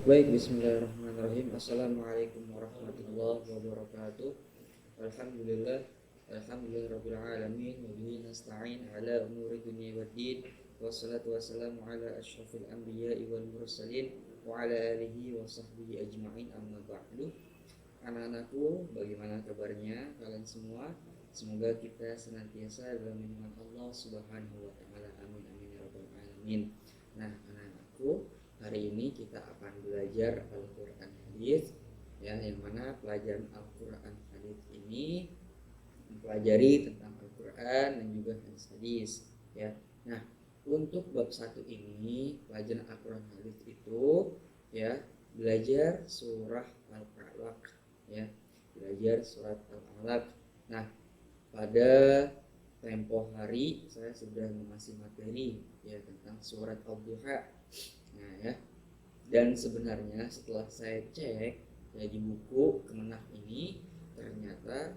Baik, bismillahirrahmanirrahim. Assalamualaikum warahmatullahi wabarakatuh. Alhamdulillah, alhamdulillahirabbil alamin wa bihi nasta'in ala umuri dunya waddin. Wassalatu wassalamu ala asyrafil anbiya'i wal mursalin wa ala alihi wa sahbihi ajma'in, amma ba'du. Anak-anakku, bagaimana kabarnya kalian semua? Semoga kita senantiasa dalam lindungan Allah Subhanahu wa taala. Amin amin ya rabbal alamin. Nah, anak-anakku, hari ini kita akan belajar Al-Quran Hadis, ya, yang mana pelajaran Al-Quran Hadis ini mempelajari tentang Al-Quran dan juga hadis-hadis, ya. Nah, untuk bab 1 ini pelajaran Al-Quran Hadis itu, ya, belajar surah Al-Alaq, ya, belajar surat Al-Alaq. Nah, pada tempo hari saya sudah mengasih materi, ya, tentang surat Al-Duha. Nah, ya, dan sebenarnya setelah saya cek, ya, di buku Kemenang ini, ternyata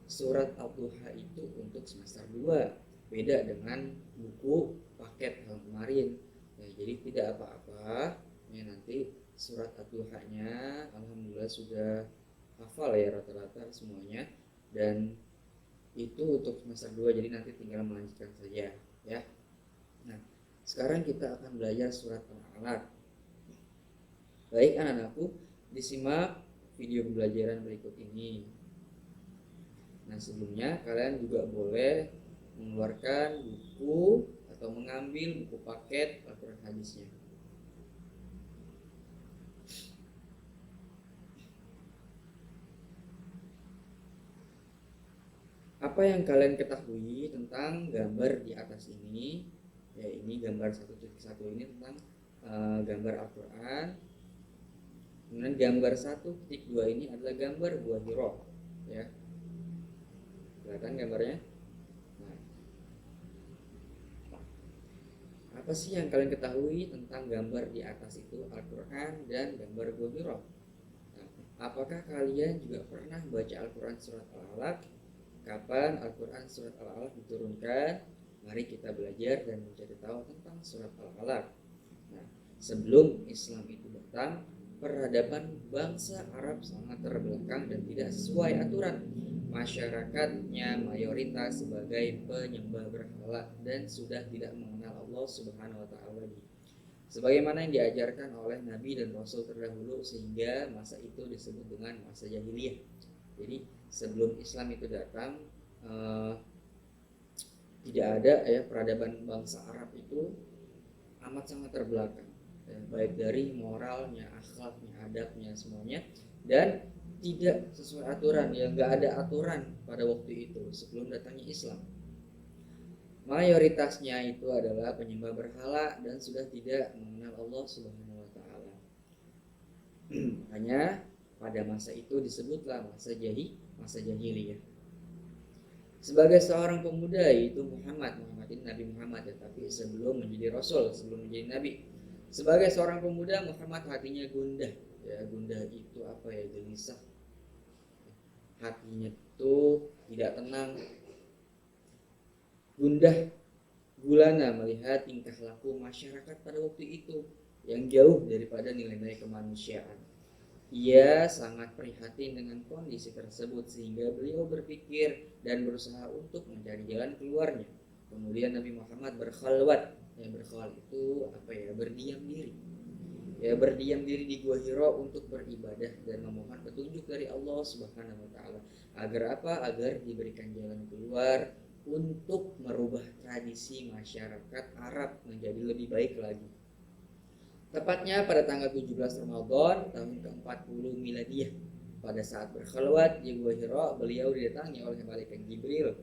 surat Al-Duha itu untuk semester 2, beda dengan buku paket tahun kemarin, ya. Jadi tidak apa-apa, ya, nanti surat Al-Duha-nya alhamdulillah sudah hafal, ya, rata-rata semuanya, dan itu untuk semester 2, jadi nanti tinggal melanjutkan saja, ya. Nah, sekarang kita akan belajar surat Al-Alaq. Baik anak-anakku, disimak video pembelajaran berikut ini. Nah, sebelumnya kalian juga boleh mengeluarkan buku atau mengambil buku paket Al-Quran hadisnya. Apa yang kalian ketahui tentang gambar di atas ini? Ya, ini gambar 1.1 ini tentang gambar Al-Quran. Kemudian gambar 1.2 ini adalah gambar Gua Hiro, ya. Kelihatan gambarnya? Nah, apa sih yang kalian ketahui tentang gambar di atas itu, Al-Quran dan gambar Gua Hiro? Nah, apakah kalian juga pernah baca Al-Quran surat Al-Alaq? Kapan Al-Quran surat Al-Alaq diturunkan? Mari kita belajar dan mencari tahu tentang surat Al-Alaq. Nah, sebelum Islam itu datang, peradaban bangsa Arab sangat terbelakang dan tidak sesuai aturan. Masyarakatnya mayoritas sebagai penyembah berhala dan sudah tidak mengenal Allah Subhanahu wa taala lagi, sebagaimana yang diajarkan oleh Nabi dan Rasul terdahulu, sehingga masa itu disebut dengan masa jahiliyah. Jadi sebelum Islam itu datang, tidak ada, ya, peradaban bangsa Arab itu amat sangat terbelakang, ya, baik dari moralnya, akhlaknya, adabnya, semuanya, dan tidak sesuai aturan, ya, nggak ada aturan pada waktu itu sebelum datangnya Islam. Mayoritasnya itu adalah penyembah berhala dan sudah tidak mengenal Allah Subhanahu wa taala. Hanya pada masa itu disebutlah masa jahiliyah. Sebagai seorang pemuda, yaitu Muhammad ini Nabi Muhammad, ya, tapi sebelum menjadi Rasul, sebelum menjadi Nabi. Sebagai seorang pemuda, Muhammad hatinya gundah, ya. Gundah itu apa, ya? Gelisah. Hatinya itu tidak tenang. Gundah gulana melihat tingkah laku masyarakat pada waktu itu yang jauh daripada nilai-nilai kemanusiaan. Ia sangat prihatin dengan kondisi tersebut, sehingga beliau berpikir dan berusaha untuk mencari jalan keluarnya. Kemudian Nabi Muhammad berkhalwat. Yang berkhalwat itu apa, ya? Berdiam diri. Ya, berdiam diri di Gua Hiro untuk beribadah dan memohon petunjuk dari Allah Subhanahu wa taala. Agar apa? Agar diberikan jalan keluar untuk merubah tradisi masyarakat Arab menjadi lebih baik lagi. Tepatnya pada tanggal 17 Ramadan tahun ke-40 Miladiyah, pada saat berkhalwat di Gua Hiro, beliau didatangi oleh malaikat Jibril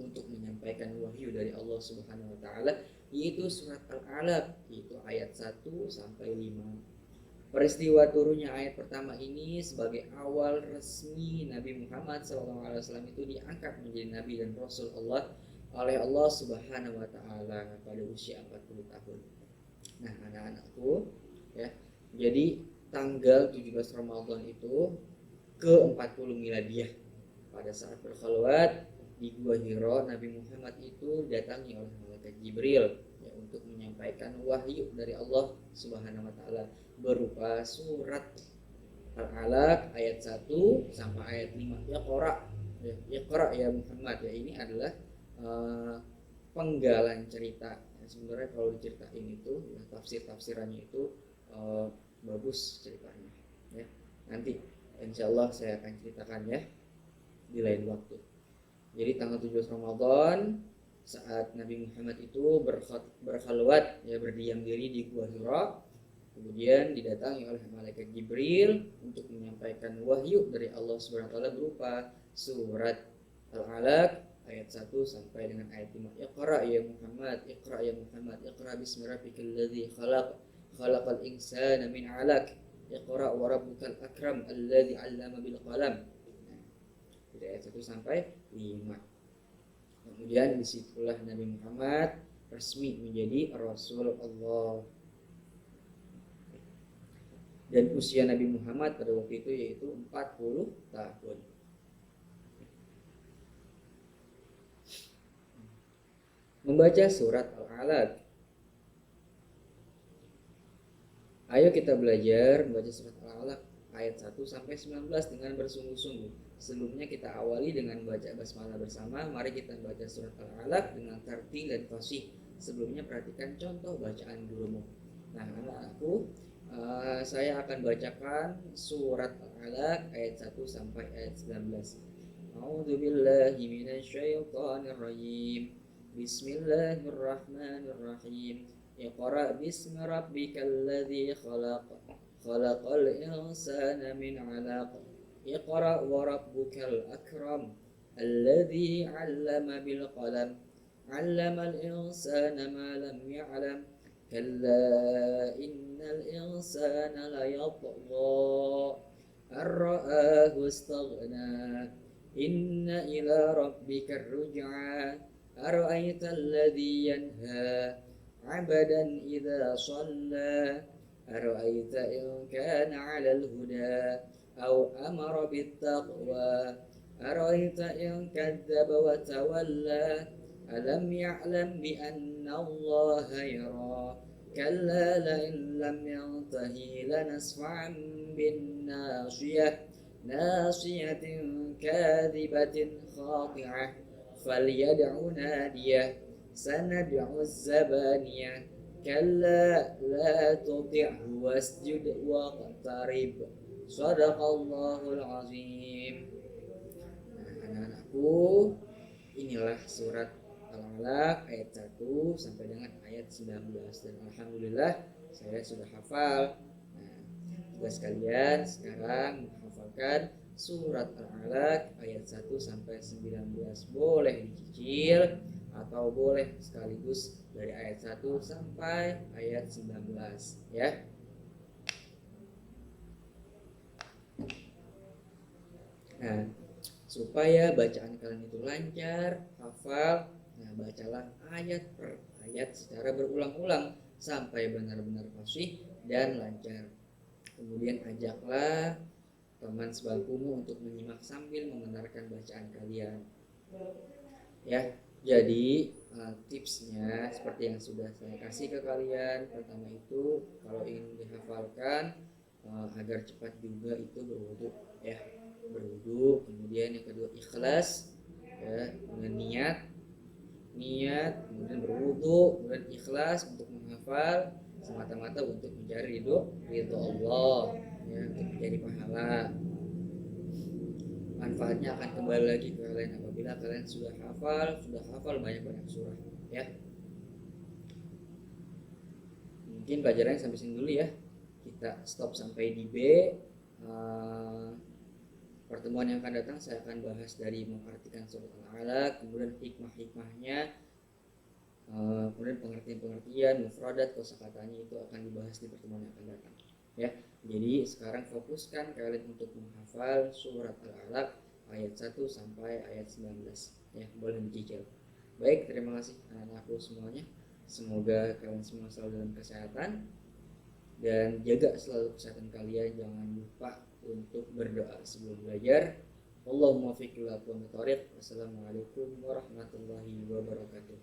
untuk menyampaikan wahyu dari Allah Subhanahu wa taala, yaitu surat Al-Alaq, yaitu ayat 1 sampai 5. Peristiwa turunnya ayat pertama ini sebagai awal resmi Nabi Muhammad SAW itu diangkat menjadi nabi dan rasul Allah oleh Allah Subhanahu wa taala pada usia 40 tahun. Nah, anak-anakku, ya, jadi tanggal 17 Ramadan itu ke-40 Miladiyah, pada saat berkhalwat di Gua Hiro, Nabi Muhammad itu didatangi oleh malaikat Jibril, ya, untuk menyampaikan wahyu dari Allah Subhanahu wa taala, berupa surat Al-Alaq ayat 1 sampai ayat 5. Iqra ya Muhammad, ya ini adalah penggalan cerita. Sebenarnya kalau diceritain itu ya, tafsirannya itu bagus ceritanya ya. Nanti insyaallah saya akan ceritakan ya di lain waktu. Jadi tanggal 17 Ramadan saat Nabi Muhammad itu berkhalwat ya, berdiam diri di Gua Hira, kemudian didatangi oleh malaikat Jibril untuk menyampaikan wahyu dari Allah Subhanahu wa taala berupa surat Al-Alaq ayat 1 sampai dengan ayat 5. Iqra ya Muhammad, Iqra ya Muhammad, Iqra bismi rabbikal ladzi khalaq, khalaqal insana min 'alaq, Iqra wa rabbukal akram alladzi 'allama bil qalam. Dari ayat 1 sampai 5. Kemudian disitulah Nabi Muhammad resmi menjadi Rasul Allah. Dan usia Nabi Muhammad pada waktu itu yaitu 40 tahun. Membaca surat Al-Alaq. Ayo kita belajar membaca surat Al-Alaq ayat 1 sampai 19 dengan bersungguh-sungguh. Sebelumnya kita awali dengan membaca basmalah bersama. Mari kita membaca surat Al-Alaq dengan tartil dan fasih. Sebelumnya perhatikan contoh bacaan gurumu. Nah, anak-anakku, saya akan bacakan surat Al-Alaq ayat 1 sampai ayat 19. A'udzubillahi minasyaitonirrajim. Bismillahirrahmanirrahim. Iqra bismi rabbikal ladzi khalaq. Khalaqal insana min 'alaq. Iqra wa rabbukal akram. Alladzi 'allama bil qalam. 'Allamal insana ma lam ya'lam. Kalla innal insana layatgha an ra'ahu istaghna. Inna ila rabbikar ruj'a. Ara'aita alladhi yanha 'abdan idza shalla. Ara'aita in kana 'alal huda aw amara bit taqwa. Ara'aita in kadzdzaba wa tawalla. Alam ya'lam bi anna Allaha yara. Kalla la in lam yantahi lanasfa'an bin nasiyah. Nasiyatin kadhibatin khati'ah. Falyad'u nadiyah. Sanad'u zabaniyah. Kalla la tuti'hu wasjud waqtarib. Shadaqallahul azim. Anak-anakku, inilah surat Al-Alaq ayat 1 sampai dengan ayat 19. Dan alhamdulillah saya sudah hafal. Nah, tugas kalian sekarang menghafalkan surat Al-Alaq ayat 1 sampai 19. Boleh dicicil atau boleh sekaligus dari ayat 1 sampai ayat 19 ya. Nah, supaya bacaan kalian itu lancar, hafal, nah bacalah ayat per ayat secara berulang-ulang sampai benar-benar fasih dan lancar. Kemudian ajaklah teman sebangkumu untuk menyimak sambil membenarkan bacaan kalian. Ya, jadi tipsnya seperti yang sudah saya kasih ke kalian. Pertama itu kalau ingin dihafalkan agar cepat juga itu berwudu ya, berwudu. Kemudian yang kedua ikhlas ya, dengan niat, kemudian berwudu, kemudian ikhlas untuk menghafal semata-mata untuk mencari ridho Allah ya, untuk mencari pahala. Manfaatnya akan kembali lagi ke kalian apabila kalian sudah hafal banyak-banyak surah ya. Mungkin pelajarannya sampai sini dulu ya. Kita stop sampai di B. Pertemuan yang akan datang saya akan bahas dari mengartikan surat Al-Alaq, kemudian hikmah-hikmahnya, kemudian pengertian-pengertian, mufradat, kosakatanya itu akan dibahas di pertemuan yang akan datang ya. Jadi sekarang fokuskan kalian untuk menghafal surat Al-Alaq ayat 1 sampai ayat 19 ya, boleh dicicil. Baik, terima kasih anak-anakku semuanya. Semoga kalian semua selalu dalam kesehatan dan jaga selalu kesehatan kalian. Jangan lupa untuk berdoa sebelum belajar. Allahumma fiqh wa tariq. Wassalamualaikum warahmatullahi wabarakatuh.